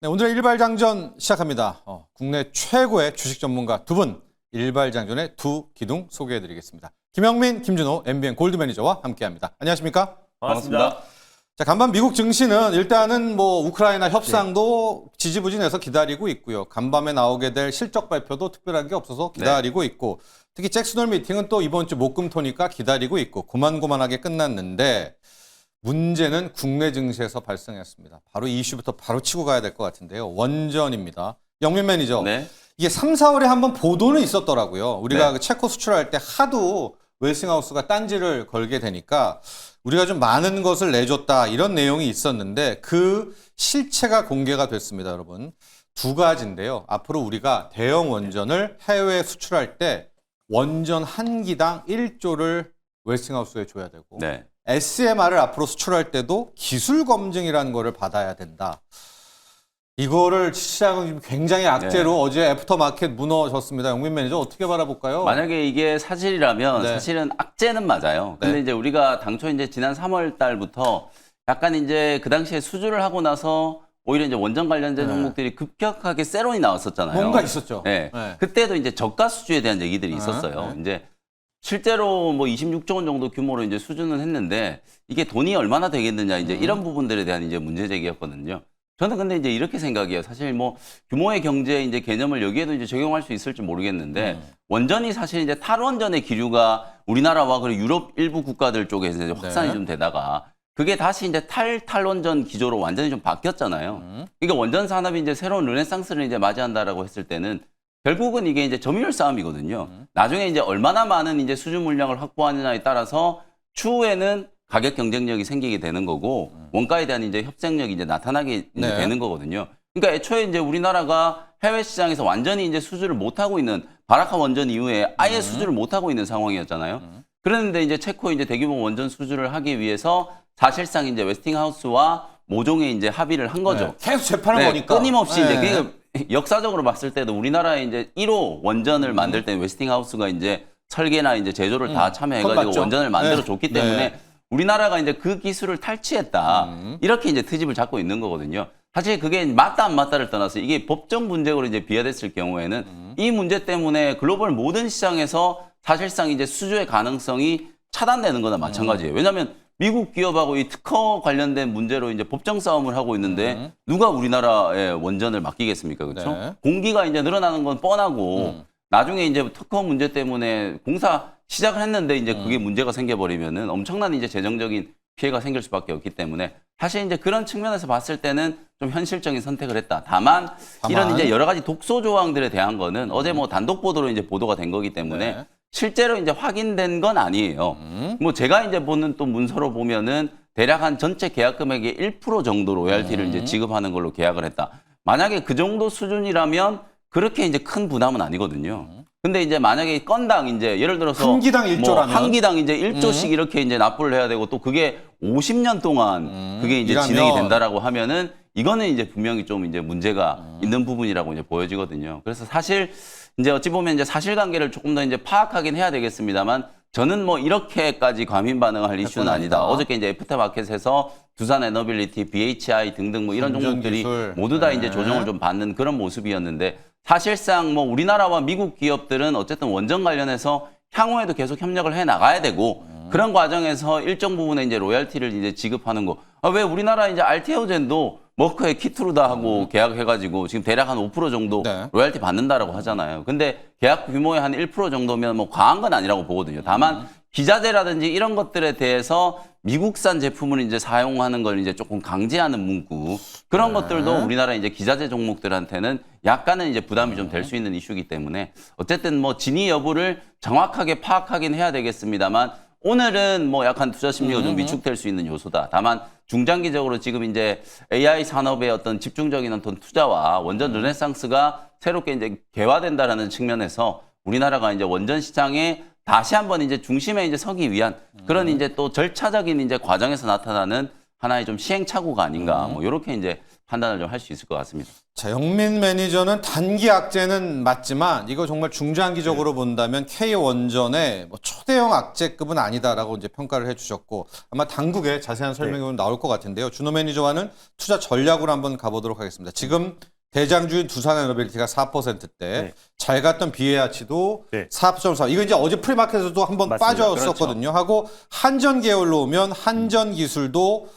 네, 오늘의 일발장전 시작합니다. 국내 최고의 주식 전문가 두 분, 일발장전의 두 기둥 소개해드리겠습니다. 김영민, 김준호, MBN 골드 매니저와 함께합니다. 안녕하십니까? 반갑습니다. 자, 간밤 미국 증시는 일단은 우크라이나 협상도 지지부진해서 기다리고 있고요. 간밤에 나오게 될 실적 발표도 특별한 게 없어서 기다리고 있고, 특히 잭슨홀 미팅은 또 이번 주 목금토니까 기다리고 있고, 고만고만하게 끝났는데 문제는 국내 증시에서 발생했습니다. 바로 이 이슈부터 바로 치고 가야 될 것 같은데요. 원전입니다. 영민 매니저, 이게 3, 4월에 한번 보도는 있었더라고요. 우리가 그 체코 수출할 때 하도 웨스팅하우스가 딴지를 걸게 되니까 우리가 좀 많은 것을 내줬다 이런 내용이 있었는데 그 실체가 공개가 됐습니다, 여러분. 두 가지인데요. 앞으로 우리가 대형 원전을 해외에 수출할 때 원전 한 기당 1조를 웨스팅하우스에 줘야 되고 SMR을 앞으로 수출할 때도 기술 검증이라는 거를 받아야 된다. 이거를 시장은 굉장히 악재로 어제 애프터마켓 무너졌습니다. 영민 매니저 어떻게 바라볼까요? 만약에 이게 사실이라면 사실은 악재는 맞아요. 근데 이제 우리가 당초 이제 지난 3월 달부터 약간 이제 그 당시에 수주를 하고 나서 오히려 이제 원전 관련된 종목들이 급격하게 세론이 나왔었잖아요. 뭔가 있었죠. 그때도 이제 저가 수주에 대한 얘기들이 있었어요. 이제 실제로 뭐 26조 원 정도 규모로 이제 수주는 했는데 이게 돈이 얼마나 되겠느냐 이제 이런 부분들에 대한 이제 문제 제기였거든요. 저는 근데 이제 이렇게 생각해요. 사실 뭐 규모의 경제 이제 개념을 여기에도 이제 적용할 수 있을지 모르겠는데 원전이 사실 이제 탈원전의 기류가 우리나라와 그리고 유럽 일부 국가들 쪽에서 이제 확산이 좀 되다가 그게 다시 이제 탈원전 기조로 완전히 좀 바뀌었잖아요. 그러니까 원전 산업이 이제 새로운 르네상스를 이제 맞이한다라고 했을 때는 결국은 이게 이제 점유율 싸움이거든요. 나중에 이제 얼마나 많은 이제 수주 물량을 확보하느냐에 따라서 추후에는 가격 경쟁력이 생기게 되는 거고 원가에 대한 이제 협상력이 이제 나타나게 이제 되는 거거든요. 그러니까 애초에 이제 우리나라가 해외 시장에서 완전히 이제 수주를 못 하고 있는 바라카 원전 이후에 아예 수주를 못 하고 있는 상황이었잖아요. 그런데 이제 체코 이제 대규모 원전 수주를 하기 위해서 사실상 이제 웨스팅하우스와 모종의 이제 합의를 한 거죠. 계속 재판을 거니까 끊임없이 이제 그러니까 역사적으로 봤을 때도 우리나라에 이제 1호 원전을 만들 때 웨스팅하우스가 이제 설계나 이제 제조를 다 참여해가지고 원전을 만들어 줬기 때문에 우리나라가 이제 그 기술을 탈취했다. 이렇게 이제 트집을 잡고 있는 거거든요. 사실 그게 맞다 안 맞다를 떠나서 이게 법정 문제로 이제 비화됐을 경우에는 이 문제 때문에 글로벌 모든 시장에서 사실상 이제 수주의 가능성이 차단되는 거나 마찬가지예요. 왜냐하면 미국 기업하고 이 특허 관련된 문제로 이제 법정 싸움을 하고 있는데 누가 우리나라의 원전을 맡기겠습니까? 그렇죠? 공기가 이제 늘어나는 건 뻔하고 나중에 이제 특허 문제 때문에 공사 시작을 했는데 이제 그게 문제가 생겨버리면은 엄청난 이제 재정적인 피해가 생길 수밖에 없기 때문에 사실 이제 그런 측면에서 봤을 때는 좀 현실적인 선택을 했다. 다만 이런 이제 여러 가지 독소 조항들에 대한 거는 어제 뭐 단독 보도로 이제 보도가 된 거기 때문에 실제로 이제 확인된 건 아니에요. 뭐 제가 이제 보는 또 문서로 보면은 대략 한 전체 계약 금액의 1% 정도 로얄티를 이제 지급하는 걸로 계약을 했다. 만약에 그 정도 수준이라면 그렇게 이제 큰 부담은 아니거든요. 근데 이제 만약에 건당 이제 예를 들어서 한 기당 1조라면 한 기당 이제 1조씩 이렇게 이제 납부를 해야 되고 또 그게 50년 동안 그게 이제 진행이 된다라고 하면은 이거는 이제 분명히 좀 이제 문제가 있는 부분이라고 이제 보여지거든요. 그래서 사실 이제 어찌 보면 이제 사실관계를 조금 더 이제 파악하긴 해야 되겠습니다만 저는 뭐 이렇게까지 과민 반응할 이슈는 아니다. 어저께 이제 애프터마켓에서 두산 에너빌리티, BHI 등등 뭐 이런 종목들이 모두 다 이제 조정을 좀 받는 그런 모습이었는데 사실상 뭐 우리나라와 미국 기업들은 어쨌든 원전 관련해서 향후에도 계속 협력을 해 나가야 되고 그런 과정에서 일정 부분의 이제 로열티를 이제 지급하는 거. 왜 우리나라 이제 알테오젠도 머크의 키트루다하고 계약해가지고 지금 대략 한 5% 정도 로열티 받는다라고 하잖아요. 근데 계약 규모의 한 1% 정도면 뭐 과한 건 아니라고 보거든요. 다만 기자재라든지 이런 것들에 대해서 미국산 제품을 이제 사용하는 걸 이제 조금 강제하는 문구 그런 것들도 우리나라 이제 기자재 종목들한테는 약간은 이제 부담이 좀 될 수 있는 이슈이기 때문에 어쨌든 뭐 진위 여부를 정확하게 파악하긴 해야 되겠습니다만 오늘은 뭐 약간 투자 심리가 좀 위축될 수 있는 요소다. 다만 중장기적으로 지금 이제 AI 산업의 어떤 집중적인 어떤 투자와 원전 르네상스가 새롭게 이제 개화된다라는 측면에서 우리나라가 이제 원전 시장에 다시 한번 이제 중심에 이제 서기 위한 그런 이제 또 절차적인 이제 과정에서 나타나는 하나의 좀 시행착오가 아닌가 뭐 이렇게 이제 판단을 좀 할 수 있을 것 같습니다. 자, 영민 매니저는 단기 악재는 맞지만 이거 정말 중장기적으로 본다면 K원전의 뭐 초대형 악재급은 아니다라고 이제 평가를 해주셨고 아마 당국에 자세한 설명이 나올 것 같은데요. 준호 매니저와는 투자 전략으로 한번 가보도록 하겠습니다. 지금 대장주인 두산에너빌리티가 4%대, 잘 갔던 비에아치도 4.4. 이거 이제 어제 프리마켓에서도 한번 빠졌었거든요. 그렇죠. 하고 한전 계열로 오면 한전 기술도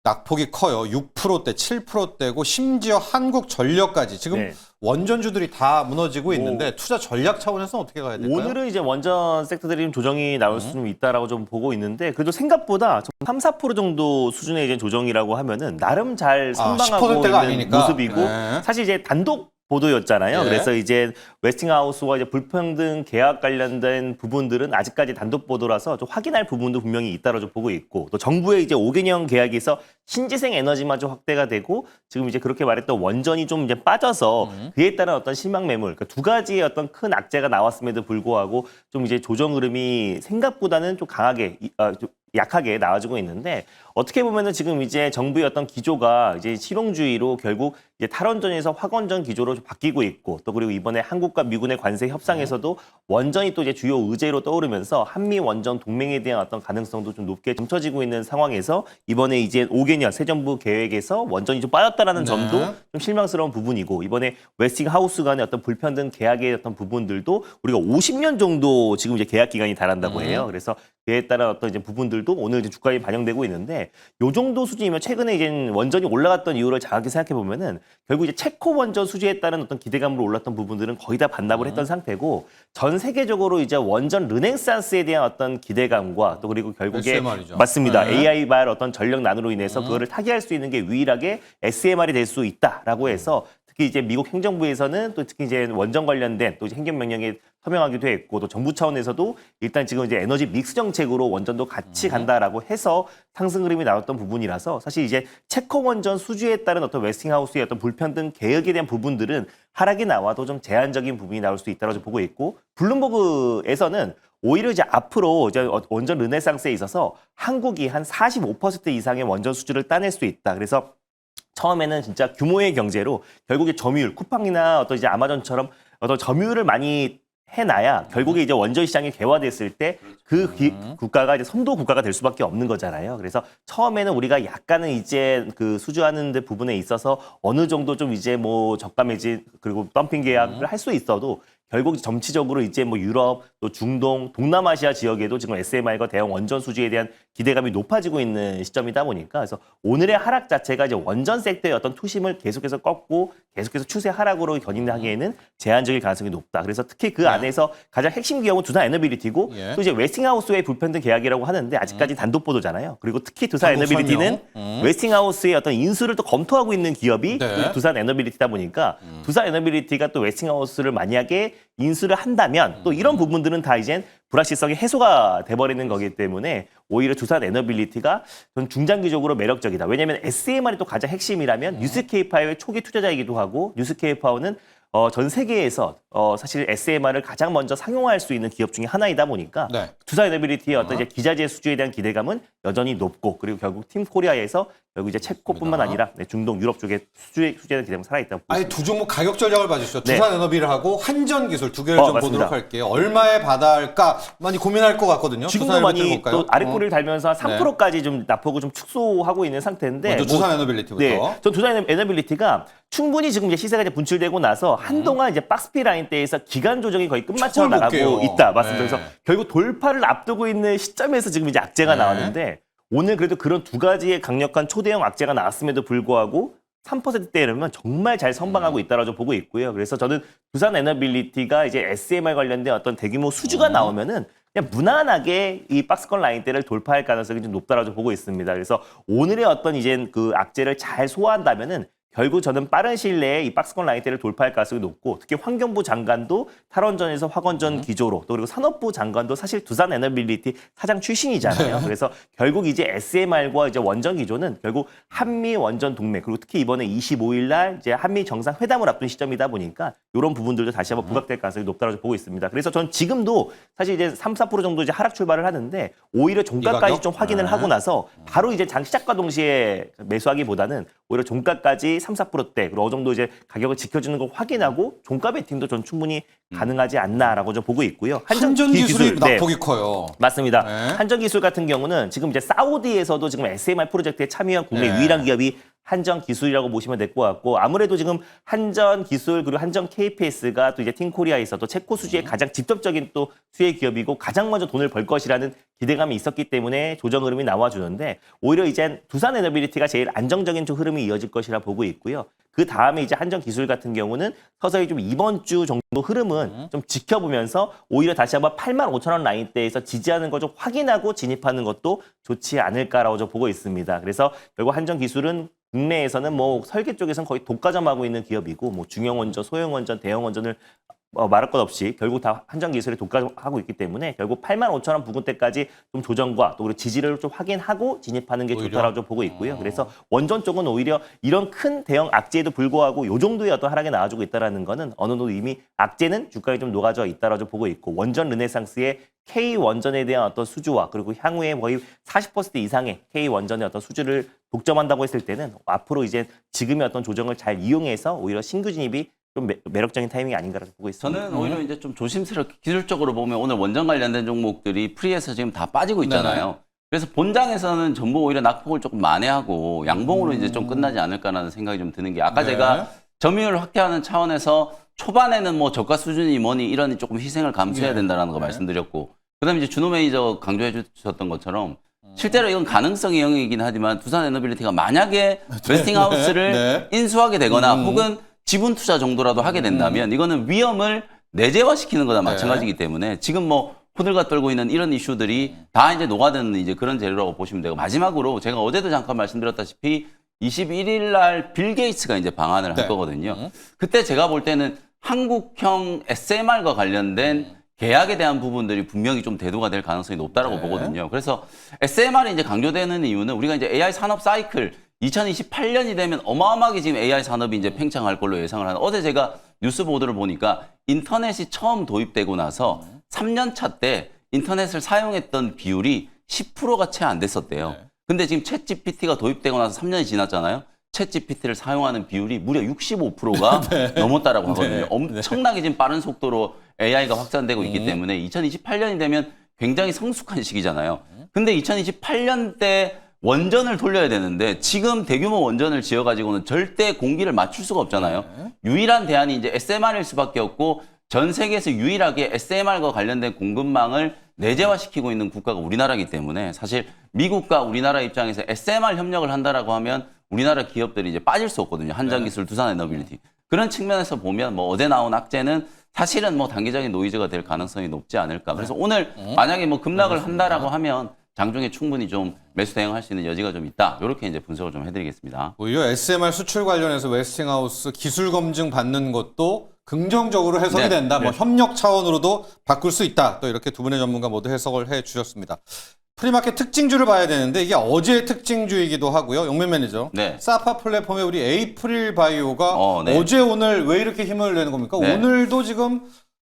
낙폭이 커요. 6%대, 7%대고 심지어 한국전력까지 지금 원전주들이 다 무너지고 있는데 투자 전략 차원에서는 어떻게 가야 될까요? 오늘은 이제 원전 섹터들이 좀 조정이 나올 수 있다라고 좀 보고 있는데 그래도 생각보다 3, 4% 정도 수준의 이제 조정이라고 하면은 나름 잘 선방하고 10%대가 있는 아니니까. 모습이고 사실 이제 단독 보도였잖아요. 그래서 이제 웨스팅하우스와 이제 불평등 계약 관련된 부분들은 아직까지 단독 보도라서 좀 확인할 부분도 분명히 있다고 좀 보고 있고 또 정부의 이제 5개년 계약에서 신재생 에너지마저 확대가 되고 지금 이제 그렇게 말했던 원전이 좀 이제 빠져서 그에 따른 어떤 실망 매물, 그러니까 두 가지의 어떤 큰 악재가 나왔음에도 불구하고 좀 이제 조정 흐름이 생각보다는 좀 강하게 좀 약하게 나와지고 있는데 어떻게 보면은 지금 이제 정부의 어떤 기조가 이제 실용주의로 결국 이제 탈원전에서 확원전 기조로 좀 바뀌고 있고 또 그리고 이번에 한국과 미군의 관세 협상에서도 원전이 또 이제 주요 의제로 떠오르면서 한미 원전 동맹에 대한 어떤 가능성도 좀 높게 점쳐지고 있는 상황에서 이번에 이제 5개년 새 정부 계획에서 원전이 좀 빠졌다라는 점도 좀 실망스러운 부분이고 이번에 웨스팅하우스 간의 어떤 불평등 계약의 어떤 부분들도 우리가 50년 정도 지금 이제 계약 기간이 달한다고 해요. 그래서 그에 따른 어떤 이제 부분들도 오늘 이제 주가에 반영되고 있는데 요 정도 수준이면 최근에 이제 원전이 올라갔던 이유를 정확히 생각해 보면은 결국 이제 체코 원전 수주에 따른 어떤 기대감으로 올랐던 부분들은 거의 다 반납을 했던 상태고 전 세계적으로 이제 원전 르네상스에 대한 어떤 기대감과 또 그리고 결국에 SMR이죠. 맞습니다. AI 발 어떤 전력 난으로 인해서 그거를 타개할 수 있는 게 유일하게 SMR이 될 수 있다라고 해서 특히 이제 미국 행정부에서는 또 특히 이제 원전 관련된 또 이제 행정명령에 서명하기도 했고 또 정부 차원에서도 일단 지금 이제 에너지 믹스 정책으로 원전도 같이 간다라고 해서 상승 흐름이 나왔던 부분이라서 사실 이제 체코 원전 수주에 따른 어떤 웨스팅하우스의 어떤 불평등 개혁에 대한 부분들은 하락이 나와도 좀 제한적인 부분이 나올 수 있다고 보고 있고 블룸버그에서는 오히려 이제 앞으로 이제 원전 르네상스에 있어서 한국이 한 45% 이상의 원전 수주를 따낼 수 있다. 그래서 처음에는 진짜 규모의 경제로 결국에 점유율, 쿠팡이나 어떤 이제 아마존처럼 어떤 점유율을 많이 해놔야 결국에 이제 원전 시장이 개화됐을 때 그 국가가 이제 선도 국가가 될 수밖에 없는 거잖아요. 그래서 처음에는 우리가 약간은 이제 그 수주하는 데 부분에 있어서 어느 정도 좀 이제 뭐 저가 매진 그리고 덤핑 계약을 할 수 있어도 결국 점치적으로 이제 뭐 유럽, 또 중동, 동남아시아 지역에도 지금 SMR과 대형 원전 수주에 대한 기대감이 높아지고 있는 시점이다 보니까 그래서 오늘의 하락 자체가 이제 원전 섹터의 어떤 투심을 계속해서 꺾고 계속해서 추세 하락으로 견인하기에는 제한적일 가능성이 높다. 그래서 특히 그 안에서 가장 핵심 기업은 두산 에너빌리티고 또 이제 웨스팅하우스의 불평등 계약이라고 하는데 아직까지 단독 보도잖아요. 그리고 특히 두산 에너빌리티는 웨스팅하우스의 어떤 인수를 또 검토하고 있는 기업이 또 두산 에너빌리티다 보니까 두산 에너빌리티가 또 웨스팅하우스를 만약에 인수를 한다면 또 이런 부분들은 다 이제 불확실성이 해소가 돼버리는 거기 때문에 오히려 두산 에너빌리티가 전 중장기적으로 매력적이다. 왜냐하면 SMR이 또 가장 핵심이라면 뉴스케이파워의 초기 투자자이기도 하고 뉴스케이파워는 전 세계에서 사실 SMR을 가장 먼저 상용화할 수 있는 기업 중에 하나이다 보니까 두산 에너빌리티의 어떤 이제 기자재 수주에 대한 기대감은 여전히 높고 그리고 결국 팀 코리아에서 결국 이제 체코뿐만 아니라 중동, 유럽 쪽에 수주에 대한 기대감이 살아있다고 보고 아니 두 종목 가격 전략을 봐주시죠. 두산 에너빌하고 한전 기술 두 개를 좀 맞습니다. 보도록 할게요. 얼마에 받아할까 많이 고민할 것 같거든요. 지금도 많이 또 아랫꼬리를 달면서 3%까지 좀 낙폭을 좀 축소하고 있는 상태인데 먼저 두산 에너빌리티부터. 네, 전 두산 에너빌리티가 충분히 지금 이제 시세가 이제 분출되고 나서 한동안 이제 박스피 라인대에서 기간 조정이 거의 끝마쳐 나가고 있다. 맞습니다. 그래서 결국 돌파를 앞두고 있는 시점에서 지금 이제 악재가 나왔는데 오늘 그래도 그런 두 가지의 강력한 초대형 악재가 나왔음에도 불구하고 3%대라면 정말 잘 선방하고 있다라고 보고 있고요. 그래서 저는 두산 에너빌리티가 이제 SMR 관련된 어떤 대규모 수주가 나오면은 그냥 무난하게 이 박스권 라인대를 돌파할 가능성이 좀 높다라고 보고 있습니다. 그래서 오늘의 어떤 이제 그 악재를 잘 소화한다면은 결국 저는 빠른 시일 내에 이 박스권 라인대를 돌파할 가능성이 높고 특히 환경부 장관도 탈원전에서 확원전 기조로 또 그리고 산업부 장관도 사실 두산 에너빌리티 사장 출신이잖아요. 그래서 결국 이제 SMR과 이제 원전 기조는 결국 한미 원전 동맹 그리고 특히 이번에 25일 날 이제 한미 정상 회담을 앞둔 시점이다 보니까 이런 부분들도 다시 한번 부각될 가능성이 높다고 보고 있습니다. 그래서 전 지금도 사실 이제 3-4% 정도 이제 하락 출발을 하는데 오히려 종가까지 좀 확인을 하고 나서 바로 이제 장 시작과 동시에 매수하기보다는 오히려 종가까지 3, 4%대 그리고 어느 정도 이제 가격을 지켜주는 걸 확인하고 종가 베팅도 전 충분히 가능하지 않나라고 좀 보고 있고요. 한전 기술이 네. 낙폭이 커요. 맞습니다. 네. 한전 기술 같은 경우는 지금 이제 사우디에서도 지금 SMR 프로젝트에 참여한 국내 네. 유일한 기업이 한전 기술이라고 보시면 될 것 같고 아무래도 지금 한전 기술 그리고 한전 KPS가 또 이제 팀코리아에서 또 체코 수주의 가장 직접적인 또 수혜 기업이고 가장 먼저 돈을 벌 것이라는 기대감이 있었기 때문에 조정 흐름이 나와주는데 오히려 이제 두산 에너빌리티가 제일 안정적인 좀 흐름이 이어질 것이라 보고 있고요. 그 다음에 이제 한전 기술 같은 경우는 서서히 좀 이번 주 정도 흐름은 좀 지켜보면서 오히려 다시 한번 85,000원 라인대에서 지지하는 걸 좀 확인하고 진입하는 것도 좋지 않을까라고 좀 보고 있습니다. 그래서 결국 한전 기술은 국내에서는 뭐 설계 쪽에서는 거의 독과점하고 있는 기업이고 뭐 중형원전, 소형원전, 대형원전을 말할 것 없이 결국 다 한전 기술에 독과점하고 있기 때문에 결국 85,000원 부근대까지 좀 조정과 또 그리고 지지를 좀 확인하고 진입하는 게 오히려? 좋다라고 좀 보고 있고요. 그래서 원전 쪽은 오히려 이런 큰 대형 악재에도 불구하고 요 정도의 어떤 하락이 나와주고 있다라는 거는 어느 정도 이미 악재는 주가에 좀 녹아져 있다라고 좀 보고 있고 원전 르네상스의 K 원전에 대한 어떤 수주와 그리고 향후에 거의 40% 이상의 K 원전의 어떤 수주를 독점한다고 했을 때는 앞으로 이제 지금의 어떤 조정을 잘 이용해서 오히려 신규 진입이 좀 매력적인 타이밍이 아닌가라고 보고 있습니다. 저는 오히려 이제 좀 조심스럽게 기술적으로 보면 오늘 원전 관련된 종목들이 프리에서 지금 다 빠지고 있잖아요. 네네. 그래서 본장에서는 전부 오히려 낙폭을 조금 만회하고 양봉으로 이제 좀 끝나지 않을까라는 생각이 좀 드는 게 아까 네. 제가 점유율을 확대하는 차원에서 초반에는 뭐 저가 수준이 뭐니 이런 조금 희생을 감수해야 된다라는 거 말씀드렸고 그다음에 이제 준호 매니저 강조해 주셨던 것처럼 실제로 이건 가능성의 영역이긴 하지만 두산 에너빌리티가 만약에 웨스팅하우스를 인수하게 되거나 혹은 지분 투자 정도라도 하게 된다면 이거는 위험을 내재화시키는 거나 마찬가지이기 때문에 지금 뭐 호들갑 떨고 있는 이런 이슈들이 다 이제 녹아드는 이제 그런 재료라고 보시면 되고 마지막으로 제가 어제도 잠깐 말씀드렸다시피 21일 날 빌 게이츠가 이제 방한을 할 거거든요. 그때 제가 볼 때는 한국형 SMR과 관련된 계약에 대한 부분들이 분명히 좀 대두가 될 가능성이 높다라고 보거든요. 그래서 SMR이 이제 강조되는 이유는 우리가 이제 AI 산업 사이클 2028년이 되면 어마어마하게 지금 AI 산업이 이제 팽창할 걸로 예상을 하는 어제 제가 뉴스 보도를 보니까 인터넷이 처음 도입되고 나서 3년 차 때 인터넷을 사용했던 비율이 10%가 채 안 됐었대요. 근데 지금 챗 GPT가 도입되고 나서 3년이 지났잖아요. 챗 GPT를 사용하는 비율이 무려 65%가 넘었다라고 하거든요. 엄청나게 지금 빠른 속도로 AI가 확산되고 있기 때문에 2028년이 되면 굉장히 성숙한 시기잖아요. 근데 2028년 때 원전을 돌려야 되는데 지금 대규모 원전을 지어가지고는 절대 공기를 맞출 수가 없잖아요. 유일한 대안이 이제 SMR일 수밖에 없고 전 세계에서 유일하게 SMR과 관련된 공급망을 내재화시키고 있는 국가가 우리나라이기 때문에 사실 미국과 우리나라 입장에서 SMR 협력을 한다라고 하면 우리나라 기업들이 이제 빠질 수 없거든요. 한전기술, 두산에너빌리티. 그런 측면에서 보면 뭐 어제 나온 악재는 사실은 뭐 단기적인 노이즈가 될 가능성이 높지 않을까. 그래서 오늘 만약에 뭐 급락을 한다라고 하면 장중에 충분히 좀 매수 대응할 수 있는 여지가 좀 있다. 이렇게 이제 분석을 좀 해드리겠습니다. 오히려 SMR 수출 관련해서 웨스팅하우스 기술 검증 받는 것도 긍정적으로 해석이 된다. 뭐 협력 차원으로도 바꿀 수 있다. 또 이렇게 두 분의 전문가 모두 해석을 해 주셨습니다. 프리마켓 특징주를 봐야 되는데 이게 어제의 특징주이기도 하고요. 용면 매니저. 사파 플랫폼에 우리 에이프릴 바이오가 어제 오늘 왜 이렇게 힘을 내는 겁니까? 오늘도 지금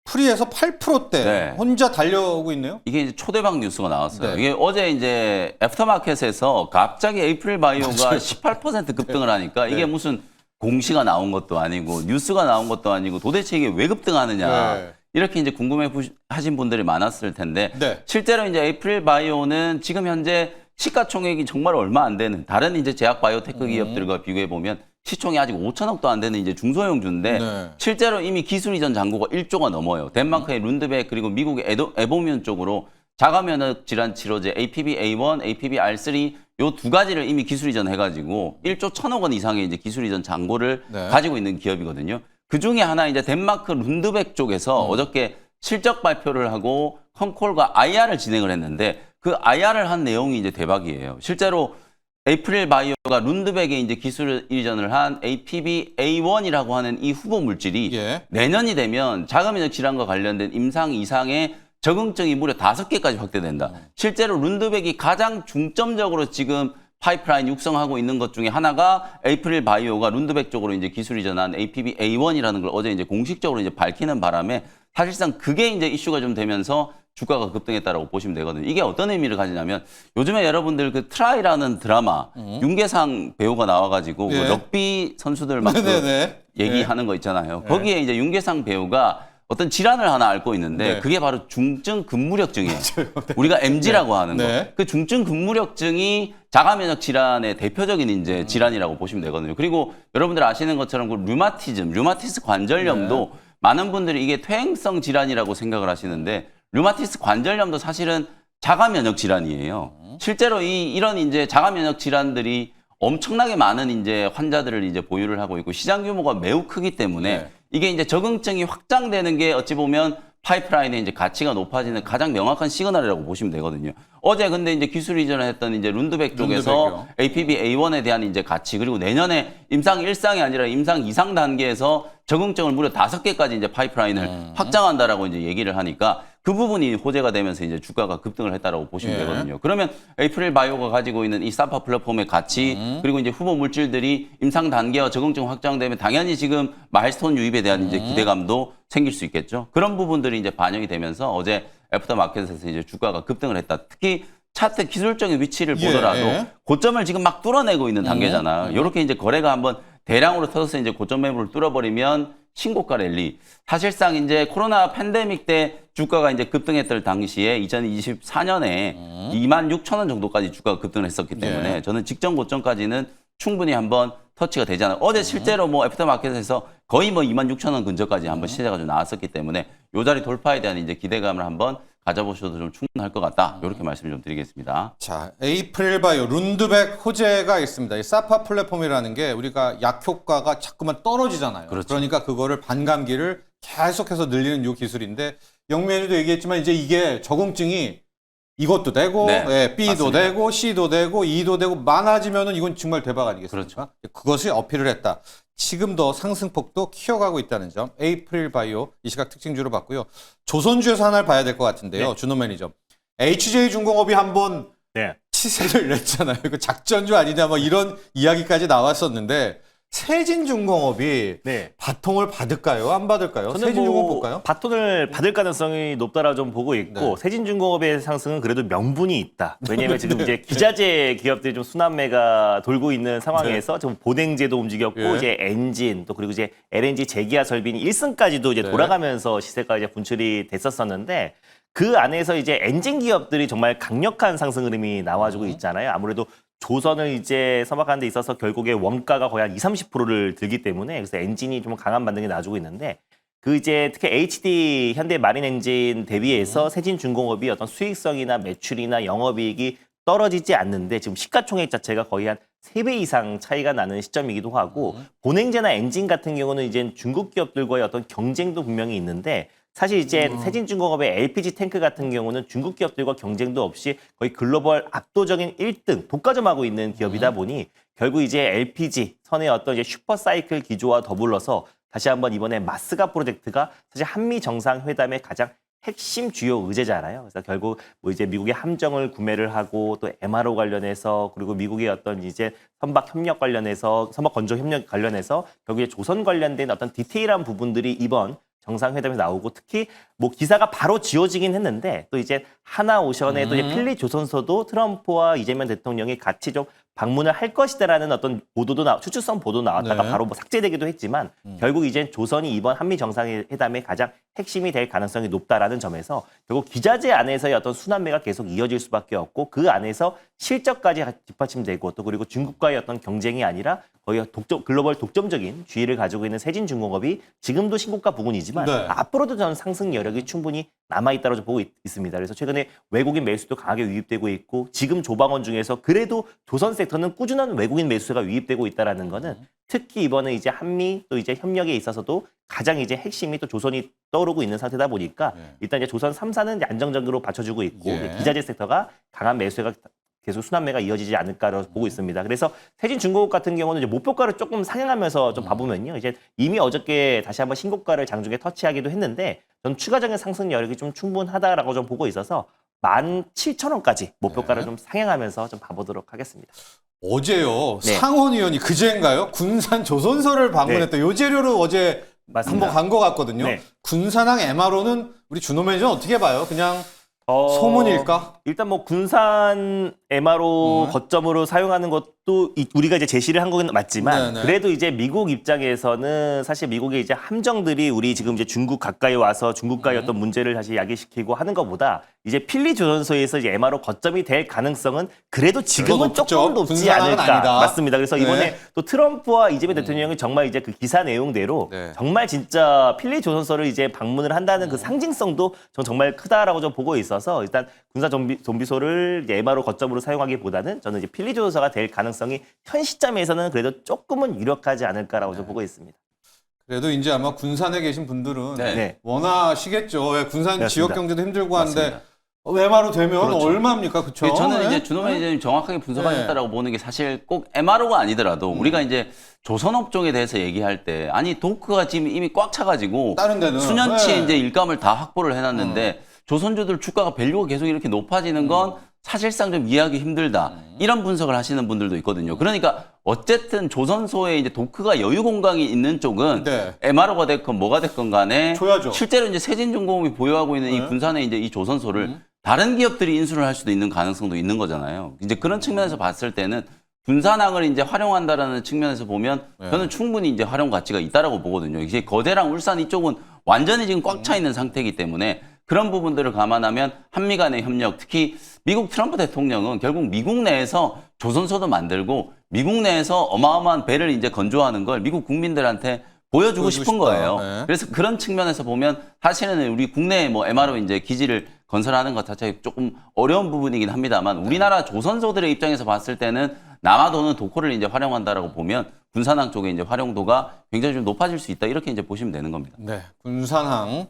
프리에서 8%대 혼자 달려오고 있네요. 이게 이제 초대박 뉴스가 나왔어요. 이게 어제 이제 애프터마켓에서 갑자기 에이프릴 바이오가 18% 급등을 하니까 이게 무슨 공시가 나온 것도 아니고 뉴스가 나온 것도 아니고 도대체 이게 왜 급등하느냐. 이렇게 이제 궁금해 하신 분들이 많았을 텐데 실제로 이제 에이프릴 바이오는 지금 현재 시가총액이 정말 얼마 안 되는 다른 이제 제약 바이오테크 기업들과 비교해 보면 시총이 아직 5천억도 안 되는 이제 중소형주인데 실제로 이미 기술 이전 잔고가 1조가 넘어요. 덴마크의 룬드백 그리고 미국의 에보뮴 쪽으로 자가면역 질환 치료제 APB-A1, APB-R3 요 두 가지를 이미 기술 이전해가지고 1조 1천억 원 이상의 이제 기술 이전 잔고를 가지고 있는 기업이거든요. 그 중에 하나 이제 덴마크 룬드백 쪽에서 어저께 실적 발표를 하고 컨콜과 IR을 진행을 했는데 그 IR을 한 내용이 이제 대박이에요. 실제로 에이프릴 바이오가 룬드백에 이제 기술 이전을 한 APB-A1이라고 하는 이 후보 물질이 내년이 되면 자가면역 질환과 관련된 임상 이상의 적응증이 무려 5개까지 확대된다. 실제로 룬드백이 가장 중점적으로 지금 파이프라인 육성하고 있는 것 중에 하나가 에이프릴 바이오가 룬드백 쪽으로 이제 기술 이전한 APB-A1이라는 걸 어제 이제 공식적으로 이제 밝히는 바람에 사실상 그게 이제 이슈가 좀 되면서 주가가 급등했다라고 보시면 되거든요. 이게 어떤 의미를 가지냐면 요즘에 여러분들 그 트라이라는 드라마 윤계상 배우가 나와가지고 예. 그 럭비 선수들 막 그 네네네. 얘기하는 거 있잖아요. 거기에 이제 윤계상 배우가 어떤 질환을 하나 앓고 있는데 네. 그게 바로 중증 근무력증이에요. 우리가 MG라고 하는 거. 네. 그 중증 근무력증이 자가면역 질환의 대표적인 이제 질환이라고 보시면 되거든요. 그리고 여러분들 아시는 것처럼 그 류마티스 관절염도 네. 많은 분들이 이게 퇴행성 질환이라고 생각을 하시는데 류마티스 관절염도 사실은 자가면역 질환이에요. 실제로 이런 이제 자가면역 질환들이 엄청나게 많은 이제 환자들을 이제 보유를 하고 있고 시장 규모가 매우 크기 때문에 네. 이게 이제 적응증이 확장되는 게 어찌 보면 파이프라인의 이제 가치가 높아지는 가장 명확한 시그널이라고 보시면 되거든요. 어제 근데 이제 기술 이전을 했던 이제 룬드백 쪽에서 룬드백이요. APB-A1에 대한 이제 가치 그리고 내년에 임상 1상이 아니라 임상 2상 단계에서 적응증을 무려 5개까지 이제 파이프라인을 확장한다라고 이제 얘기를 하니까 그 부분이 호재가 되면서 이제 주가가 급등을 했다라고 보시면 예. 되거든요. 그러면 에이프릴 바이오가 가지고 있는 이 사파 플랫폼의 가치 그리고 이제 후보 물질들이 임상 단계와 적응증 확장되면 당연히 지금 마일스톤 유입에 대한 이제 기대감도 생길 수 있겠죠. 그런 부분들이 이제 반영이 되면서 어제 애프터 마켓에서 이제 주가가 급등을 했다. 특히 차트 기술적인 위치를 예, 보더라도 예. 고점을 지금 막 뚫어내고 있는 단계잖아요. 이렇게 이제 거래가 한번 대량으로 터져서 이제 고점 매물을 뚫어버리면 신고가 랠리. 사실상 이제 코로나 팬데믹 때 주가가 이제 급등했던 당시에 2024년에 26,000원 정도까지 주가가 급등을 했었기 때문에 네. 저는 직전 고점까지는 충분히 한번 터치가 되잖아요. 어제 실제로 뭐 애프터마켓에서 거의 뭐 26,000원 근처까지 한번 시세가 좀 나왔었기 때문에 요 자리 돌파에 대한 이제 기대감을 한번 가져보셔도 좀 충분할 것 같다. 이렇게 말씀을 좀 드리겠습니다. 자, 에이프릴 바이오 룬드백 호재가 있습니다. 이 사파 플랫폼이라는 게 우리가 약 효과가 자꾸만 떨어지잖아요. 그렇죠. 그러니까 그거를 반감기를 계속해서 늘리는 요 기술인데 영면에도 얘기했지만 이제 이게 적응증이 이것도 되고 네, 예, B도 맞습니다. 되고 C도 되고 E도 되고 많아지면은 이건 정말 대박 아니겠습니까? 그렇죠. 그것을 어필을 했다. 지금 더 상승폭도 키워가고 있다는 점. 에이프릴 바이오 이 시각 특징주로 봤고요. 조선주에서 하나를 봐야 될 것 같은데요. 네. 준호 매니저. HJ중공업이 한번 네. 치세를 냈잖아요. 그 작전주 아니냐 뭐 이런 이야기까지 나왔었는데 세진중공업이 네. 바통을 받을까요? 안 받을까요? 저는 세진중공업 뭐 볼까요? 바톤을 받을 가능성이 높다라고 좀 보고 있고 네. 세진중공업의 상승은 그래도 명분이 있다. 왜냐하면 지금 이제 기자재 기업들이 좀 순환매가 돌고 있는 상황에서 좀 보냉제도 움직였고 예. 이제 엔진 또 그리고 이제 LNG 재기화 설비인 1승까지도 이제 네. 돌아가면서 시세가 이제 분출이 됐었었는데 그 안에서 이제 엔진 기업들이 정말 강력한 상승 흐름이 나와주고 있잖아요. 아무래도 조선을 이제 서막하는 데 있어서 결국에 원가가 거의 한 20, 30%를 들기 때문에 그래서 엔진이 좀 강한 반등이 나와주고 있는데 그 이제 특히 HD 현대 마린 엔진 대비해서 세진중공업이 어떤 수익성이나 매출이나 영업이익이 떨어지지 않는데 지금 시가총액 자체가 거의 한 3배 이상 차이가 나는 시점이기도 하고 본행제나 엔진 같은 경우는 이제 중국 기업들과의 어떤 경쟁도 분명히 있는데 사실 이제 세진중공업의 LPG 탱크 같은 경우는 중국 기업들과 경쟁도 없이 거의 글로벌 압도적인 1등 독과점하고 있는 기업이다 보니 결국 이제 LPG 선의 어떤 이제 슈퍼사이클 기조와 더불어서 다시 한번 이번에 마스가 프로젝트가 사실 한미 정상회담의 가장 핵심 주요 의제잖아요. 그래서 결국 뭐 이제 미국의 함정을 구매를 하고 또 MRO 관련해서 그리고 미국의 어떤 이제 선박 협력 관련해서 선박 건조 협력 관련해서 결국에 조선 관련된 어떤 디테일한 부분들이 이번 정상회담에 나오고 특히 뭐 기사가 바로 지워지긴 했는데 또 이제 하나오션의 또 이제 필리 조선소도 트럼프와 이재명 대통령이 같이 좀 방문을 할 것이다라는 어떤 보도도 추측성 보도 나왔다가 네. 바로 뭐 삭제되기도 했지만 결국 이제 조선이 이번 한미 정상회담의 가장 핵심이 될 가능성이 높다라는 점에서 결국 기자재 안에서의 어떤 순환매가 계속 이어질 수밖에 없고 그 안에서 실적까지 뒷받침되고 또 그리고 중국과의 어떤 경쟁이 아니라 거의 글로벌 독점적인 주의를 가지고 있는 세진중공업이 지금도 신고가 부근이지만 네. 앞으로도 저는 상승 여력이 충분히 남아있다고 보고 있습니다. 그래서 최근에 외국인 매수도 강하게 유입되고 있고 지금 조방원 중에서 그래도 조선 섹터는 꾸준한 외국인 매수가 유입되고 있다는 거는 특히 이번에 이제 한미 또 이제 협력에 있어서도 가장 이제 핵심이 또 조선이 떠오르고 있는 상태다 보니까 일단 이제 조선 3사는 이제 안정적으로 받쳐주고 있고 예. 기자재 섹터가 강한 매수가 계속 순환매가 이어지지 않을까로 보고 있습니다. 그래서 세진중공업 같은 경우는 이제 목표가를 조금 상향하면서 좀 봐보면요. 이제 이미 어저께 다시 한번 신고가를 장중에 터치하기도 했는데 저는 추가적인 상승 여력이 좀 충분하다라고 좀 보고 있어서 17,000원까지 목표가를 네. 좀 상향하면서 좀 봐보도록 하겠습니다. 어제요. 네. 상원 의원이 그제인가요? 군산 조선소를 방문했다. 요 재료로 어제 맞습니다. 한번 간 것 같거든요. 네. 군산항 MRO는 우리 준호 매니저는 어떻게 봐요? 그냥 소문일까? 일단 뭐 군산 MRO 거점으로 사용하는 것도 우리가 이제 제시를 한 건 맞지만 네네. 그래도 이제 미국 입장에서는 사실 미국의 이제 함정들이 우리 지금 이제 중국 가까이 와서 중국과의 어떤 문제를 다시 야기시키고 하는 것보다 이제 필리 조선소에서 이제 MRO 거점이 될 가능성은 그래도 지금은 높죠. 조금 높지 군산항은 않을까. 아니다. 맞습니다. 그래서 네. 이번에 또 트럼프와 이재명 대통령이 정말 이제 그 기사 내용대로 네. 정말 진짜 필리 조선소를 이제 방문을 한다는 그 상징성도 전 정말 크다라고 좀 보고 있어서 일단 군사 좀비소를 이제 MRO 거점으로 사용하기보다는 저는 이제 필리 조선소가 될 가능성이 현 시점에서는 그래도 조금은 유력하지 않을까라고 좀 보고 있습니다. 그래도 이제 아마 군산에 계신 분들은 네. 원하시겠죠. 왜 군산 맞습니다. 지역 경제도 힘들고 한데 맞습니다. MRO 되면 그렇죠. 얼마입니까? 그렇죠? 저는 네? 이제 준호 매니저님 정확하게 분석하셨다라고 보는 게 사실 꼭 MRO가 아니더라도 우리가 이제 조선업종에 대해서 얘기할 때 아니 도크가 지금 이미 꽉 차가지고 다른 데는 수년치 네. 이제 일감을 다 확보를 해놨는데 조선주들 주가가 밸류가 계속 이렇게 높아지는 건 사실상 좀 이해하기 힘들다. 이런 분석을 하시는 분들도 있거든요. 그러니까 어쨌든 조선소에 이제 도크가 여유 공간이 있는 쪽은 네. MRO가 됐건 뭐가 됐건 간에 줘야죠. 실제로 이제 세진중공업이 보유하고 있는 이 네. 군산의 이제 이 조선소를 다른 기업들이 인수를 할 수도 있는 가능성도 있는 거잖아요. 이제 그런 측면에서 봤을 때는 군산항을 이제 활용한다라는 측면에서 보면 저는 충분히 이제 활용 가치가 있다라고 보거든요. 이제 거대랑 울산 이쪽은 완전히 지금 꽉 차 있는 상태이기 때문에 그런 부분들을 감안하면 한미 간의 협력, 특히 미국 트럼프 대통령은 결국 미국 내에서 조선소도 만들고 미국 내에서 어마어마한 배를 이제 건조하는 걸 미국 국민들한테 보여주고 싶은 싶다. 거예요. 네. 그래서 그런 측면에서 보면 사실은 우리 국내에 뭐 MRO 이제 기지를 건설하는 것 자체 조금 어려운 부분이긴 합니다만 우리나라 조선소들의 입장에서 봤을 때는 남아도는 도코를 이제 활용한다라고 보면 군산항 쪽에 이제 활용도가 굉장히 좀 높아질 수 있다 이렇게 이제 보시면 되는 겁니다. 네, 군산항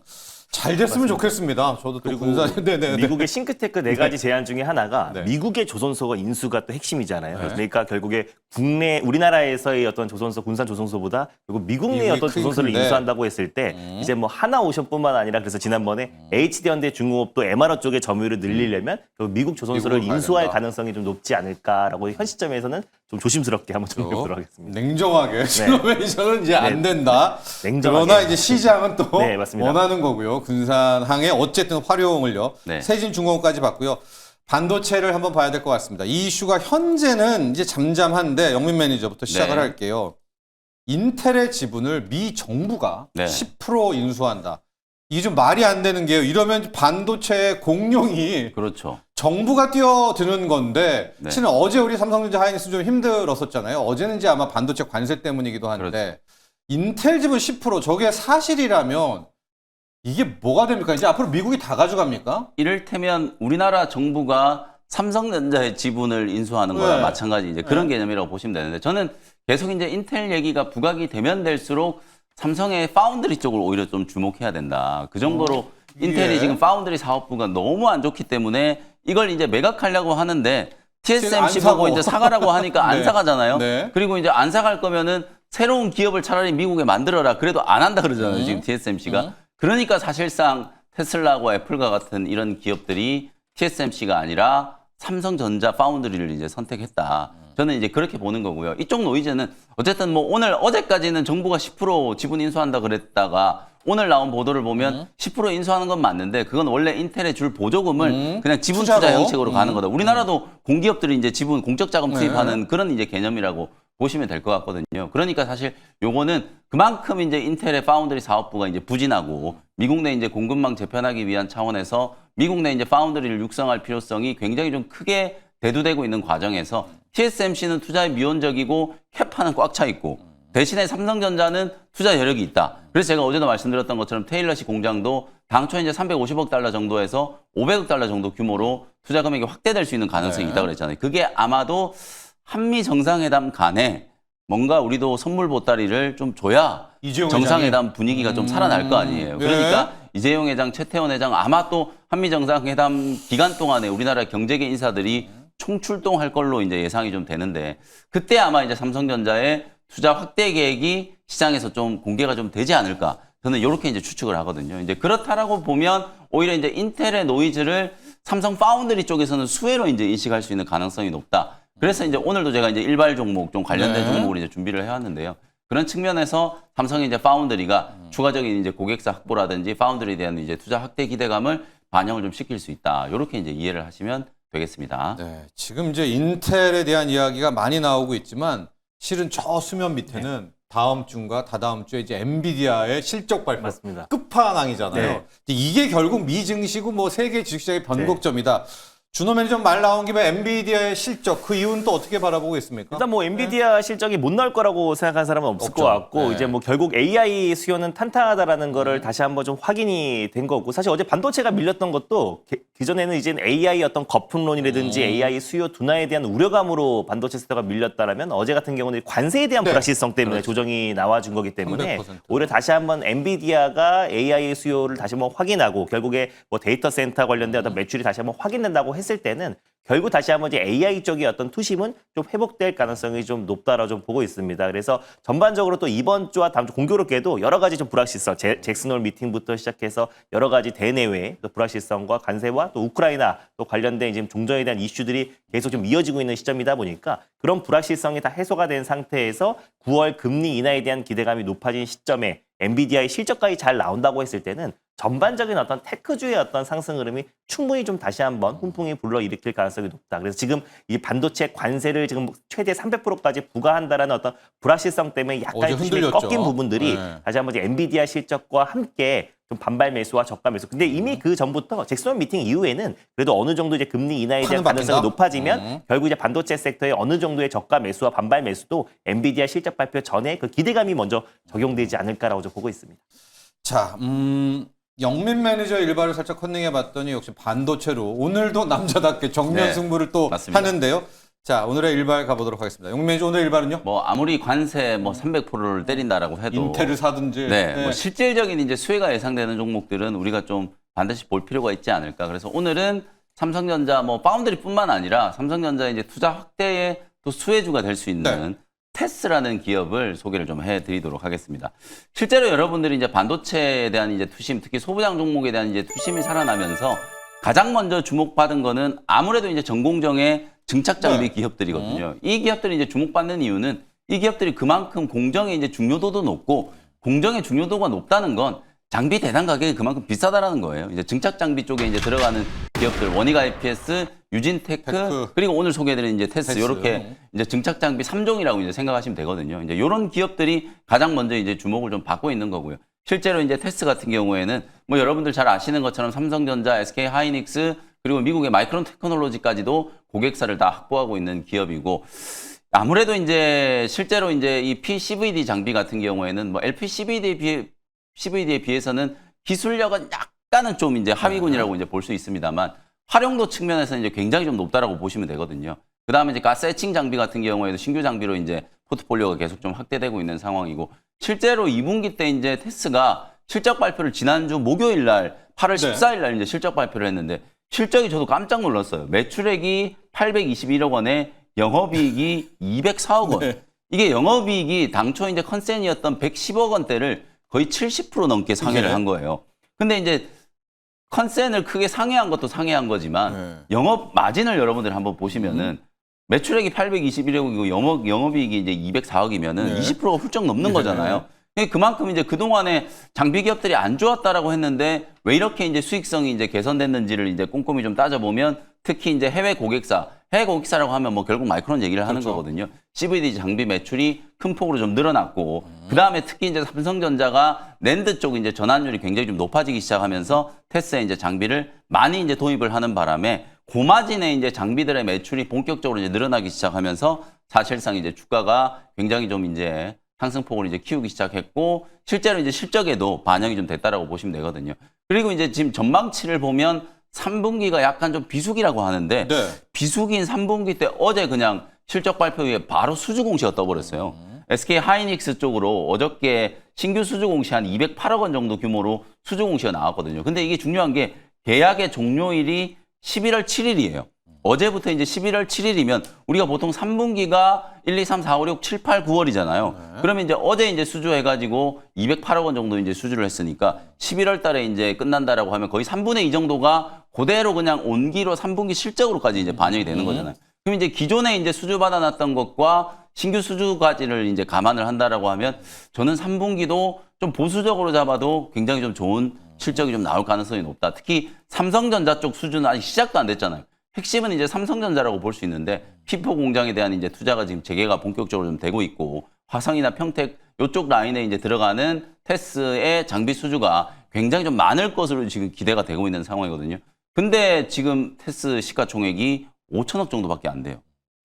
잘 됐으면 좋겠습니다. 저도 또 그리고 군산 네네. 미국의 싱크테크 네 가지 제안 중에 하나가 네. 미국의 조선소가 인수가 또 핵심이잖아요. 그러니까 결국에 국내 우리나라에서의 어떤 조선소 군산 조선소보다 결국 미국 내의 미국이 어떤 크긴 조선소를 큰데. 인수한다고 했을 때 이제 뭐 하나오션뿐만 아니라 그래서 지난번에 HD현대 중공업도 MRO 쪽의 점유율을 늘리려면 결국 미국 조선소를 미국으로 가야 인수할 된다. 가능성이 좀 높지 않을까라고 현 시점에서는 좀 조심스럽게 한번 좀 해보도록 하겠습니다. 냉정하게 슬로베니아는 이제 안 된다. 냉정하게. 그러나 이제 시장은 또 네, 맞습니다. 원하는 거고요. 군산항의 어쨌든 활용을요. 네. 세진중공업까지 봤고요. 반도체를 한번 봐야 될 것 같습니다. 이 이슈가 현재는 이제 잠잠한데 영민 매니저부터 시작을 네. 할게요. 인텔의 지분을 미 정부가 네. 10% 인수한다. 이게 좀 말이 안 되는 게요. 이러면 반도체 공룡이 그렇죠. 정부가 뛰어드는 건데 네. 실은 어제 우리 삼성전자 하이닉스 좀 힘들었었잖아요. 어제는 이제 아마 반도체 관세 때문이기도 한데 그렇죠. 인텔 지분 10% 저게 사실이라면 이게 뭐가 됩니까? 이제 앞으로 미국이 다 가져갑니까? 이를테면 우리나라 정부가 삼성전자의 지분을 인수하는 거랑 네. 마찬가지 이제 그런 개념이라고 보시면 되는데 저는 계속 이제 인텔 얘기가 부각이 되면 될수록 삼성의 파운드리 쪽을 오히려 좀 주목해야 된다. 그 정도로 인텔이 예. 지금 파운드리 사업부가 너무 안 좋기 때문에 이걸 이제 매각하려고 하는데 TSMC 안 사고. 보고 이제 사가라고 하니까 안 네. 사가잖아요. 네. 그리고 이제 안 사갈 거면은 새로운 기업을 차라리 미국에 만들어라. 그래도 안 한다 그러잖아요. 지금 TSMC가. 그러니까 사실상 테슬라하고 애플과 같은 이런 기업들이 TSMC가 아니라 삼성전자 파운드리를 이제 선택했다. 저는 이제 그렇게 보는 거고요. 이쪽 노이즈는 어쨌든 뭐 오늘 어제까지는 정부가 10% 지분 인수한다 그랬다가 오늘 나온 보도를 보면 10% 인수하는 건 맞는데 그건 원래 인텔에 줄 보조금을 그냥 지분 투자 투자로? 형식으로 가는 거다. 우리나라도 공기업들이 이제 지분 공적 자금 네. 투입하는 그런 이제 개념이라고 보시면 될 것 같거든요. 그러니까 사실 요거는 그만큼 이제 인텔의 파운드리 사업부가 이제 부진하고 미국 내 이제 공급망 재편하기 위한 차원에서 미국 내 이제 파운드리를 육성할 필요성이 굉장히 좀 크게 대두되고 있는 과정에서 TSMC는 투자에 미온적이고 캐파는 꽉 차 있고 대신에 삼성전자는 투자 여력이 있다. 그래서 제가 어제도 말씀드렸던 것처럼 테일러시 공장도 당초 이제 350억 달러 정도에서 500억 달러 정도 규모로 투자 금액이 확대될 수 있는 가능성이 네. 있다고 그랬잖아요. 그게 아마도 한미 정상회담 간에 뭔가 우리도 선물 보따리를 좀 줘야 이재용 정상회담 분위기가 좀 살아날 거 아니에요. 네. 그러니까 이재용 회장, 최태원 회장 아마 또 한미 정상회담 기간 동안에 우리나라 경제계 인사들이 총출동할 걸로 이제 예상이 좀 되는데 그때 아마 이제 삼성전자의 투자 확대 계획이 시장에서 좀 공개가 좀 되지 않을까. 저는 이렇게 이제 추측을 하거든요. 이제 그렇다라고 보면 오히려 이제 인텔의 노이즈를 삼성 파운드리 쪽에서는 수혜로 이제 인식할 수 있는 가능성이 높다. 그래서 이제 오늘도 제가 이제 일발 종목 좀 관련된 네. 종목을 이제 준비를 해왔는데요. 그런 측면에서 삼성의 이제 파운드리가 추가적인 이제 고객사 확보라든지 파운드리에 대한 이제 투자 확대 기대감을 반영을 좀 시킬 수 있다. 이렇게 이제 이해를 하시면 되겠습니다. 네, 지금 이제 인텔에 대한 이야기가 많이 나오고 있지만 실은 저 수면 밑에는 다음 주인가 다다음 주에 이제 엔비디아의 실적 발표 맞습니다. 끝판왕이잖아요. 네. 이게 결국 미 증시고 뭐 세계 주식시장의 변곡점이다. 준호 매니저 말 나온 김에 엔비디아의 실적 그 이유는 또 어떻게 바라보고 있습니까? 일단 뭐 엔비디아 실적이 못 나올 거라고 생각하는 사람은 없을 없죠. 것 같고 네. 이제 뭐 결국 AI 수요는 탄탄하다라는 거를 다시 한번 좀 확인이 된 거고 사실 어제 반도체가 밀렸던 것도 그전에는 이제 AI 어떤 거품론이라든지 AI 수요 둔화에 대한 우려감으로 반도체 섹터가 밀렸다라면 어제 같은 경우는 관세에 대한 네. 불확실성 때문에 그렇죠. 조정이 나와준 거기 때문에 300%. 오히려 다시 한번 엔비디아가 AI 수요를 다시 한번 확인하고 결국에 뭐 데이터 센터 관련된 어떤 매출이 다시 한번 확인된다고 했을 때는 결국 다시 한번 이제 AI 쪽의 어떤 투심은 좀 회복될 가능성이 좀 높다라고 좀 보고 있습니다. 그래서 전반적으로 또 이번 주와 다음 주 공교롭게도 여러 가지 좀 불확실성, 잭슨홀 미팅부터 시작해서 여러 가지 대내외 또 불확실성과 관세와 또 우크라이나 또 관련된 지금 종전에 대한 이슈들이 계속 좀 이어지고 있는 시점이다 보니까 그런 불확실성이 다 해소가 된 상태에서 9월 금리 인하에 대한 기대감이 높아진 시점에 엔비디아의 실적까지 잘 나온다고 했을 때는 전반적인 어떤 테크주의 어떤 상승 흐름이 충분히 좀 다시 한번 훈풍이 불러일으킬 가능성이 높다. 그래서 지금 이 반도체 관세를 지금 최대 300%까지 부과한다라는 어떤 불확실성 때문에 약간 어제 투심이 흔들렸죠. 꺾인 부분들이 네. 다시 한번 이제 엔비디아 실적과 함께 좀 반발 매수와 저가 매수. 근데 이미 그 전부터 잭슨홀 미팅 이후에는 그래도 어느 정도 이제 금리 인하에 대한 판은 가능성이 바뀐다? 높아지면 결국 이제 반도체 섹터의 어느 정도의 저가 매수와 반발 매수도 엔비디아 실적 발표 전에 그 기대감이 먼저 적용되지 않을까라고 좀 보고 있습니다. 자, 영민 매니저 일발을 살짝 컨닝해 봤더니 역시 반도체로 오늘도 남자답게 정면 네, 승부를 또 맞습니다. 하는데요. 자, 오늘의 일발 가보도록 하겠습니다. 영민 매니저 오늘 일발은요? 뭐 아무리 관세 뭐 300%를 때린다라고 해도 인텔을 사든지. 네, 뭐 실질적인 이제 수혜가 예상되는 종목들은 우리가 좀 반드시 볼 필요가 있지 않을까. 그래서 오늘은 삼성전자 뭐 파운드리뿐만 아니라 삼성전자 이제 투자 확대의 또 수혜주가 될 수 있는 테스라는 기업을 소개를 좀 해드리도록 하겠습니다. 실제로 여러분들이 이제 반도체에 대한 이제 투심, 특히 소부장 종목에 대한 이제 투심이 살아나면서 가장 먼저 주목받은 거는 아무래도 이제 전공정의 증착 장비 네. 기업들이거든요. 이 기업들이 이제 주목받는 이유는 이 기업들이 그만큼 공정의 이제 중요도도 높고 공정의 중요도가 높다는 건 장비 대당 가격이 그만큼 비싸다라는 거예요. 이제 증착 장비 쪽에 이제 들어가는 기업들, 원익 IPS, 유진테크, 테크. 그리고 오늘 소개해드린 이제 테스, 테스. 이렇게 이제 증착 장비 3종이라고 이제 생각하시면 되거든요. 이제 이런 기업들이 가장 먼저 이제 주목을 좀 받고 있는 거고요. 실제로 이제 테스 같은 경우에는 뭐 여러분들 잘 아시는 것처럼 삼성전자, SK 하이닉스, 그리고 미국의 마이크론 테크놀로지까지도 고객사를 다 확보하고 있는 기업이고, 아무래도 이제 실제로 이제 이 PCVD 장비 같은 경우에는 뭐 CVD에 비해서는 기술력은 약간은 좀 이제 하위군이라고 이제 볼 수 있습니다만 활용도 측면에서 이제 굉장히 좀 높다라고 보시면 되거든요. 그 다음에 이제 가스 해칭 장비 같은 경우에도 신규 장비로 이제 포트폴리오가 계속 좀 확대되고 있는 상황이고, 실제로 2분기 때 이제 테스가 실적 발표를 지난주 목요일 날 8월 네. 14일 날 이제 실적 발표를 했는데 실적이 저도 깜짝 놀랐어요. 매출액이 821억 원에 영업이익이 204억 원. 네. 이게 영업이익이 당초 이제 컨센이었던 110억 원대를 거의 70% 넘게 상회를 네. 한 거예요. 근데 이제 컨센을 크게 상회한 것도 상회한 거지만 네. 영업 마진을 여러분들 한번 보시면은 매출액이 821억이고 영업이익이 이제 204억이면은 네. 20%가 훌쩍 넘는 네. 거잖아요. 그만큼 이제 그동안에 장비 기업들이 안 좋았다라고 했는데 왜 이렇게 이제 수익성이 이제 개선됐는지를 이제 꼼꼼히 좀 따져보면 특히 이제 해외 고객사라고 하면 뭐 결국 마이크론 얘기를 하는 그렇죠. 거거든요. CVD 장비 매출이 큰 폭으로 좀 늘어났고, 그 다음에 특히 이제 삼성전자가 낸드 쪽 이제 전환율이 굉장히 좀 높아지기 시작하면서 테스에 이제 장비를 많이 이제 도입을 하는 바람에 고마진의 이제 장비들의 매출이 본격적으로 이제 늘어나기 시작하면서 사실상 이제 주가가 굉장히 좀 이제 상승폭을 이제 키우기 시작했고, 실제로 이제 실적에도 반영이 좀 됐다라고 보시면 되거든요. 그리고 이제 지금 전망치를 보면 3분기가 약간 좀 비수기라고 하는데, 네. 비수기인 3분기 때 어제 그냥 실적 발표 후에 바로 수주 공시가 떠버렸어요. SK 하이닉스 쪽으로 어저께 신규 수주 공시 한 208억 원 정도 규모로 수주 공시가 나왔거든요. 근데 이게 중요한 게 계약의 종료일이 11월 7일이에요. 어제부터 이제 11월 7일이면 우리가 보통 3분기가 1, 2, 3, 4, 5, 6, 7, 8, 9월이잖아요. 그러면 이제 어제 이제 수주해가지고 208억 원 정도 이제 수주를 했으니까 11월 달에 이제 끝난다라고 하면 거의 3분의 2 정도가 그대로 그냥 온기로 3분기 실적으로까지 이제 반영이 되는 거잖아요. 그럼 이제 기존에 이제 수주 받아놨던 것과 신규 수주까지를 이제 감안을 한다라고 하면 저는 3분기도 좀 보수적으로 잡아도 굉장히 좀 좋은 실적이 좀 나올 가능성이 높다. 특히 삼성전자 쪽 수주는 아직 시작도 안 됐잖아요. 핵심은 이제 삼성전자라고 볼 수 있는데 P4 공장에 대한 이제 투자가 지금 재개가 본격적으로 좀 되고 있고 화성이나 평택 이쪽 라인에 이제 들어가는 테스의 장비 수주가 굉장히 좀 많을 것으로 지금 기대가 되고 있는 상황이거든요. 근데 지금 테스 시가총액이 5천억 정도밖에 안 돼요.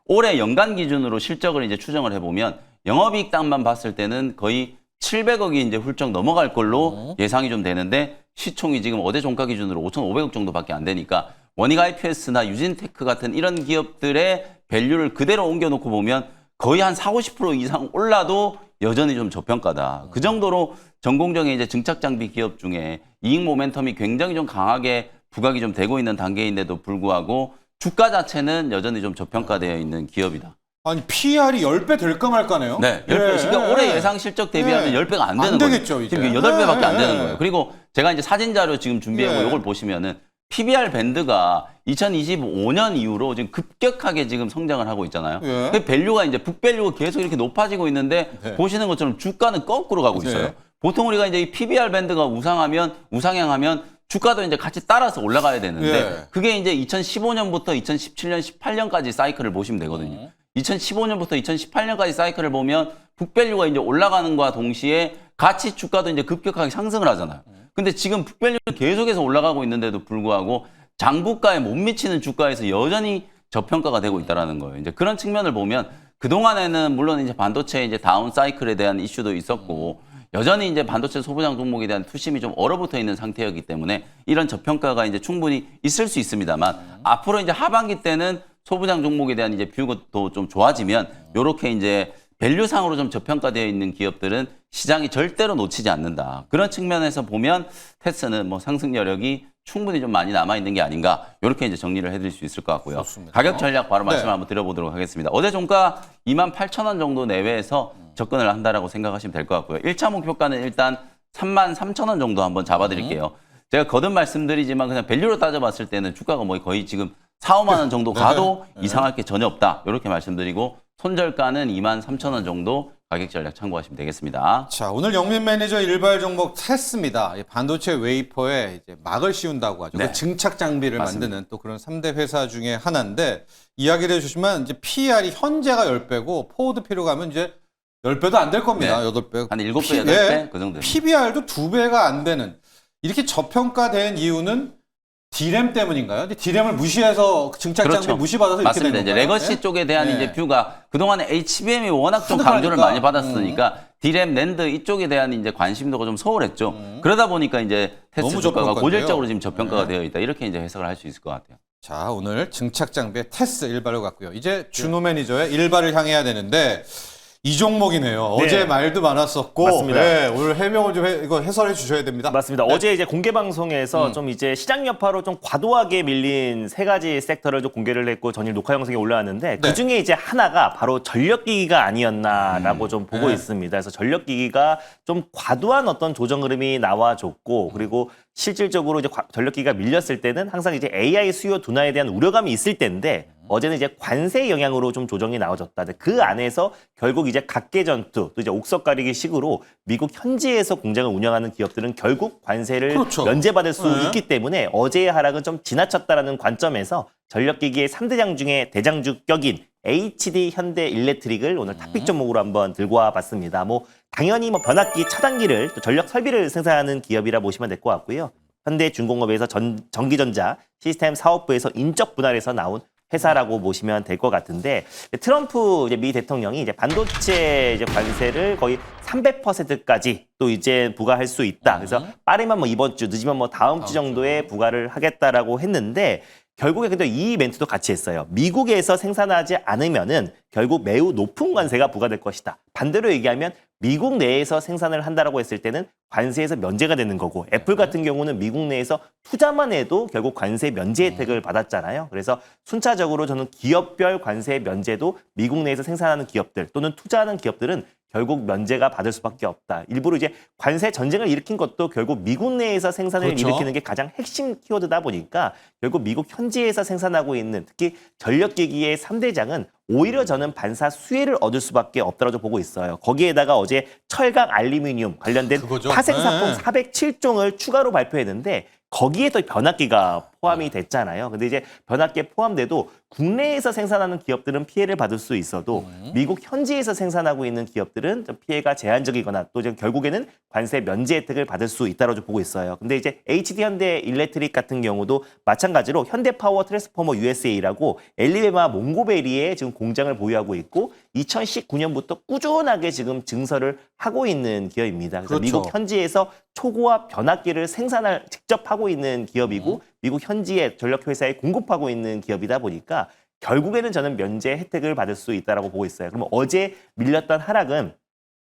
올해 연간 기준으로 실적을 이제 추정을 해보면 영업이익단만 봤을 때는 거의 700억이 이제 훌쩍 넘어갈 걸로 예상이 좀 되는데 시총이 지금 어제 종가 기준으로 5,500억 정도밖에 안 되니까 원익 IPS나 유진테크 같은 이런 기업들의 밸류를 그대로 옮겨놓고 보면 거의 한 40~50% 이상 올라도 여전히 좀 저평가다. 그 정도로 전공정의 이제 증착장비 기업 중에 이익 모멘텀이 굉장히 좀 강하게 부각이 좀 되고 있는 단계인데도 불구하고 주가 자체는 여전히 좀 저평가되어 있는 기업이다. 아니 PR이 10배 될까 말까네요. 네, 10배. 그러니까 올해 예상 실적 대비하면 10배가 안 되는 거예요. 되겠죠, 이제. 지금 8배밖에 안 되는 거예요. 그리고 제가 이제 사진 자료 지금 준비하고 이걸 보시면은 PBR 밴드가 2025년 이후로 지금 급격하게 지금 성장을 하고 있잖아요. 그 밸류가 이제 북밸류가 계속 이렇게 높아지고 있는데 보시는 것처럼 주가는 거꾸로 가고 있어요. 보통 우리가 이제 이 PBR 밴드가 우상향하면 주가도 이제 같이 따라서 올라가야 되는데 그게 이제 2015년부터 2017년, 18년까지 사이클을 보시면 되거든요. 2015년부터 2018년까지 사이클을 보면 북밸류가 이제 올라가는 것과 동시에 같이 주가도 이제 급격하게 상승을 하잖아요. 근데 지금 북밸류는 계속해서 올라가고 있는데도 불구하고 장부가에 못 미치는 주가에서 여전히 저평가가 되고 있다라는 거예요. 이제 그런 측면을 보면 그동안에는 물론 이제 반도체 이제 다운 사이클에 대한 이슈도 있었고 여전히 이제 반도체 소부장 종목에 대한 투심이 좀 얼어붙어 있는 상태였기 때문에 이런 저평가가 이제 충분히 있을 수 있습니다만 앞으로 이제 하반기 때는 소부장 종목에 대한 이제 뷰도 좀 좋아지면 요렇게 이제 밸류상으로 좀 저평가되어 있는 기업들은 시장이 절대로 놓치지 않는다. 그런 측면에서 보면 테스는 뭐 상승 여력이 충분히 좀 많이 남아있는 게 아닌가. 이렇게 이제 정리를 해드릴 수 있을 것 같고요. 좋습니다. 가격 전략 바로 말씀을 한번 드려보도록 하겠습니다. 어제 종가 28,000원 정도 내외에서 접근을 한다라고 생각하시면 될 것 같고요. 1차 목표가는 일단 33,000원 정도 한번 잡아드릴게요. 제가 거듭 말씀드리지만 그냥 밸류로 따져봤을 때는 주가가 뭐 거의 지금 4~5만 원 정도 가도 이상할 게 전혀 없다. 이렇게 말씀드리고 손절가는 23,000원 정도 가격 전략 참고하시면 되겠습니다. 자, 오늘 영민 매니저 일발 종목 테스입니다. 반도체 웨이퍼에 이제 막을 씌운다고 하죠. 네. 그 증착 장비를 맞습니다. 만드는 또 그런 3대 회사 중에 하나인데 이야기를 해주시면 이제 PR이 현재가 10배고 포워드 피로 가면 이제 10배도 안 될 겁니다. 네. 8배. 한 7배, 8배 그 정도. PBR도 2배가 안 되는. 이렇게 저평가된 이유는 D램 때문인가요? D램을 무시해서 증착 장비 그렇죠. 무시받아서 이렇게 맞습니다. 되는 이제 건가요? 레거시 네? 쪽에 대한 네. 이제 뷰가 그동안에 HBM이 워낙 좀 하도 강조를 하니까. 많이 받았으니까 D램, 낸드 이쪽에 대한 이제 관심도가 좀 소홀했죠. 그러다 보니까 이제 테스트 너무 주가가 저평가인데요. 고질적으로 지금 저평가가 되어 있다. 이렇게 이제 해석을 할 수 있을 것 같아요. 자, 오늘 증착 장비의 테스 일발을 갔고요. 이제 준호 매니저의 일발을 향해야 되는데 이 종목이네요. 네. 어제 말도 많았었고, 맞습니다. 네, 오늘 해명을 좀 이거 해설해 주셔야 됩니다. 맞습니다. 네. 어제 이제 공개 방송에서 좀 이제 시장 여파로 좀 과도하게 밀린 세 가지 섹터를 좀 공개를 했고 전일 녹화 영상에 올라왔는데 그 중에 이제 하나가 바로 전력기기가 아니었나라고 좀 보고 네. 있습니다. 그래서 전력기기가 좀 과도한 어떤 조정 흐름이 나와줬고 그리고 실질적으로 이제 전력기기가 밀렸을 때는 항상 이제 AI 수요 둔화에 대한 우려감이 있을 때인데 어제는 이제 관세 영향으로 좀 조정이 나와줬다. 그 안에서 결국 이제 각계 전투, 또 이제 옥석 가리기 식으로 미국 현지에서 공장을 운영하는 기업들은 결국 관세를 그렇죠. 면제받을 수 네. 있기 때문에 어제의 하락은 좀 지나쳤다라는 관점에서 전력기기의 3대장 중에 대장주 격인 HD 현대 일렉트릭을 오늘 탑픽 종목으로 한번 들고 와봤습니다. 뭐 당연히 뭐 변압기 차단기를 또 전력 설비를 생산하는 기업이라 보시면 될 것 같고요. 현대중공업에서 전기전자 시스템 사업부에서 인적 분할에서 나온 회사라고 보시면 될 것 같은데 트럼프 이제 미 대통령이 이제 반도체 이제 관세를 거의 300%까지 또 이제 부과할 수 있다. 그래서 빠르면 뭐 이번 주, 늦으면 뭐 다음 주 정도에 부과를 하겠다라고 했는데 결국에 근데 이 멘트도 같이 했어요. 미국에서 생산하지 않으면은 결국 매우 높은 관세가 부과될 것이다. 반대로 얘기하면 미국 내에서 생산을 한다라고 했을 때는 관세에서 면제가 되는 거고 애플 같은 경우는 미국 내에서 투자만 해도 결국 관세 면제 혜택을 받았잖아요. 그래서 순차적으로 저는 기업별 관세 면제도 미국 내에서 생산하는 기업들 또는 투자하는 기업들은 결국 면제가 받을 수밖에 없다. 일부러 이제 관세 전쟁을 일으킨 것도 결국 미국 내에서 생산을 그렇죠. 일으키는 게 가장 핵심 키워드다 보니까 결국 미국 현지에서 생산하고 있는 특히 전력기기의 3대장은 오히려 저는 반사 수혜를 얻을 수밖에 없다고 보고 있어요. 거기에다가 어제 철강 알루미늄 관련된 그거죠. 파생상품 네. 407종을 추가로 발표했는데 거기에 또 변압기가 포함이 됐잖아요. 근데 이제 변압기에 포함돼도 국내에서 생산하는 기업들은 피해를 받을 수 있어도 미국 현지에서 생산하고 있는 기업들은 좀 피해가 제한적이거나 또 지금 결국에는 관세 면제 혜택을 받을 수 있다고 보고 있어요. 근데 이제 HD 현대 일렉트릭 같은 경우도 마찬가지로 현대파워 트랜스포머 USA라고 엘리베마 몽고베리에 지금 공장을 보유하고 있고 2019년부터 꾸준하게 지금 증설을 하고 있는 기업입니다. 그래서 그렇죠. 미국 현지에서 초고압 변압기를 생산을 직접 하고 있는 기업이고 미국 현지의 전력회사에 공급하고 있는 기업이다 보니까 결국에는 저는 면제 혜택을 받을 수 있다고 보고 있어요. 그러면 어제 밀렸던 하락은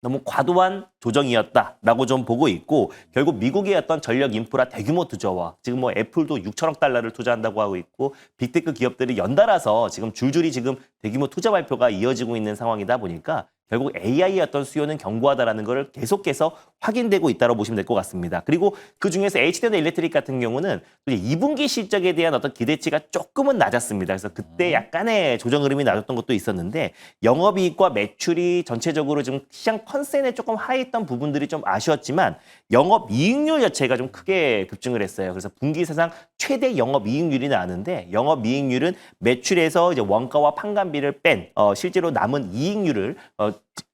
너무 과도한 조정이었다라고 좀 보고 있고 결국 미국의 어떤 전력 인프라 대규모 투자와 지금 뭐 애플도 6천억 달러를 투자한다고 하고 있고 빅테크 기업들이 연달아서 지금 줄줄이 지금 대규모 투자 발표가 이어지고 있는 상황이다 보니까 결국 AI의 어떤 수요는 견고하다라는 것을 계속해서 확인되고 있다고 보시면 될 것 같습니다. 그리고 그중에서 HD 일렉트릭 같은 경우는 또 이제 2분기 실적에 대한 어떤 기대치가 조금은 낮았습니다. 그래서 그때 약간의 조정 흐름이 낮았던 것도 있었는데 영업이익과 매출이 전체적으로 지금 시장 컨센에 조금 하했던 부분들이 좀 아쉬웠지만 영업이익률 자체가 좀 크게 급증을 했어요. 그래서 분기 사상 최대 영업이익률이 나왔는데 영업이익률은 매출에서 이제 원가와 판관비를 뺀 실제로 남은 이익률을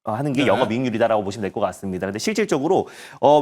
하는 게 네. 영업이익률이다라고 보시면 될 것 같습니다. 근데 실질적으로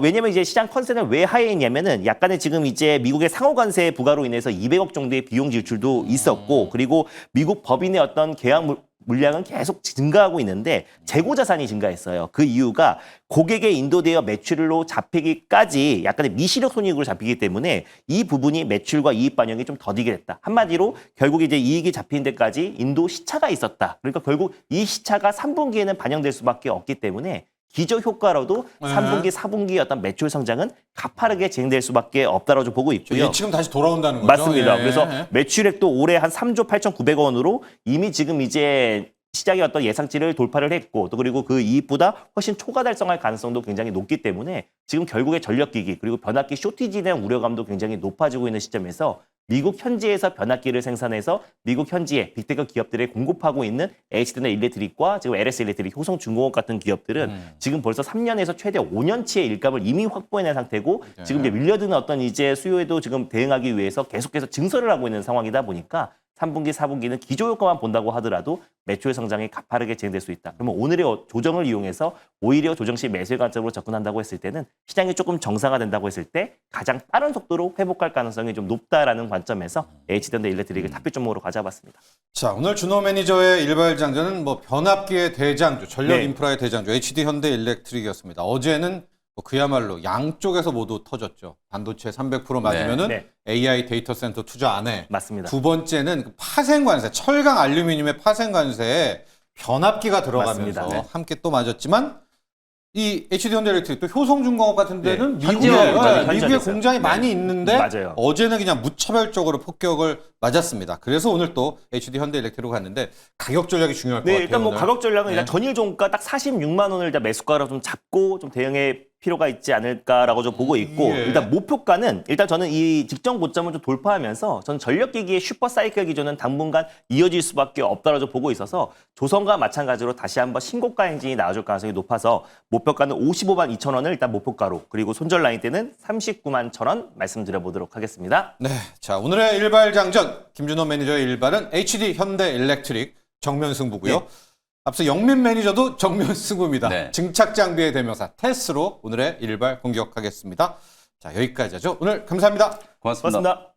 왜냐면 이제 시장 컨센을 왜 하회했냐면은 약간의 지금 이제 미국의 상호관세 부과로 인해서 200억 정도의 비용 지출도 있었고 그리고 미국 법인의 어떤 계약 물량은 계속 증가하고 있는데 재고 자산이 증가했어요. 그 이유가 고객에 인도되어 매출로 잡히기까지 약간의 미시력 손익으로 잡히기 때문에 이 부분이 매출과 이익 반영이 좀 더디게 됐다. 한마디로 결국 이제 이익이 잡히는 데까지 인도 시차가 있었다. 그러니까 결국 이 시차가 3분기에는 반영될 수밖에 없기 때문에 기저 효과로도 3분기, 4분기의 어떤 매출 성장은 가파르게 진행될 수밖에 없다고 좀 보고 있고요. 예치금 다시 돌아온다는 거죠. 맞습니다. 예. 그래서 매출액도 올해 한 3조 8,900원으로 이미 지금 이제 시장의 어떤 예상치를 돌파를 했고 또 그리고 그 이익보다 훨씬 초과 달성할 가능성도 굉장히 높기 때문에 지금 결국에 전력기기 그리고 변압기 쇼티지에 대한 우려감도 굉장히 높아지고 있는 시점에서 미국 현지에서 변압기를 생산해서 미국 현지의 빅테크 기업들에 공급하고 있는 HD 일렉트릭과 지금 LS 일렉트릭, 효성중공업 같은 기업들은 지금 벌써 3년에서 최대 5년치의 일감을 이미 확보해낸 상태고 지금 이제 밀려드는 어떤 이제 수요에도 지금 대응하기 위해서 계속해서 증설을 하고 있는 상황이다 보니까 3분기, 4분기는 기저효과만 본다고 하더라도 매출 성장이 가파르게 진행될 수 있다. 그러면 오늘의 조정을 이용해서 오히려 조정 시 매수의 관점으로 접근한다고 했을 때는 시장이 조금 정상화된다고 했을 때 가장 빠른 속도로 회복할 가능성이 좀 높다라는 관점에서 HD 일렉트릭을 탑픽종목으로 가져봤습니다. 자, 오늘 준호 매니저의 일발장전은 뭐 변압기의 대장주, 전력 네. 인프라의 대장주 HD 현대 일렉트릭이었습니다. 어제는 뭐 그야말로 양쪽에서 모두 터졌죠. 반도체 300% 맞으면은 네. AI 데이터 센터 투자 안 해. 맞습니다. 두 번째는 그 파생관세, 철강 알루미늄의 파생관세에 변압기가 들어가면서 맞습니다. 네. 함께 또 맞았지만 이 HD 현대 일렉트릭 또 효성중공업 같은 데는 네. 미국에, 현지화했어요. 미국에 공장이 많이 있는데 맞아요. 어제는 그냥 무차별적으로 폭격을 맞았습니다. 그래서 오늘 또 HD 현대 일렉트릭으로 갔는데 가격 전략이 중요할 것 네, 같아요. 일단 뭐 오늘. 가격 전략은 네. 일단 전일 종가 딱 46만 원을 일단 매수가로 좀 잡고 좀 대응해 필요가 있지 않을까라고 좀 보고 있고 예. 일단 목표가는 일단 저는 이 직전 고점을 좀 돌파하면서 저는 전력기기의 슈퍼 사이클 기조는 당분간 이어질 수밖에 없다고 좀 보고 있어서 조선과 마찬가지로 다시 한번 신고가 행진이 나와줄 가능성이 높아서 목표가는 55만 2천 원을 일단 목표가로 그리고 손절 라인 때는 39만 1천 원 말씀드려보도록 하겠습니다. 네, 자 오늘의 일발장전 김준호 매니저의 일발은 HD 현대 일렉트릭 정면 승부고요. 네. 앞서 영민 매니저도 정면 승부입니다. 네. 증착 장비의 대명사 테스로 오늘의 일발 공격하겠습니다. 자 여기까지 하죠. 오늘 감사합니다. 고맙습니다. 고맙습니다.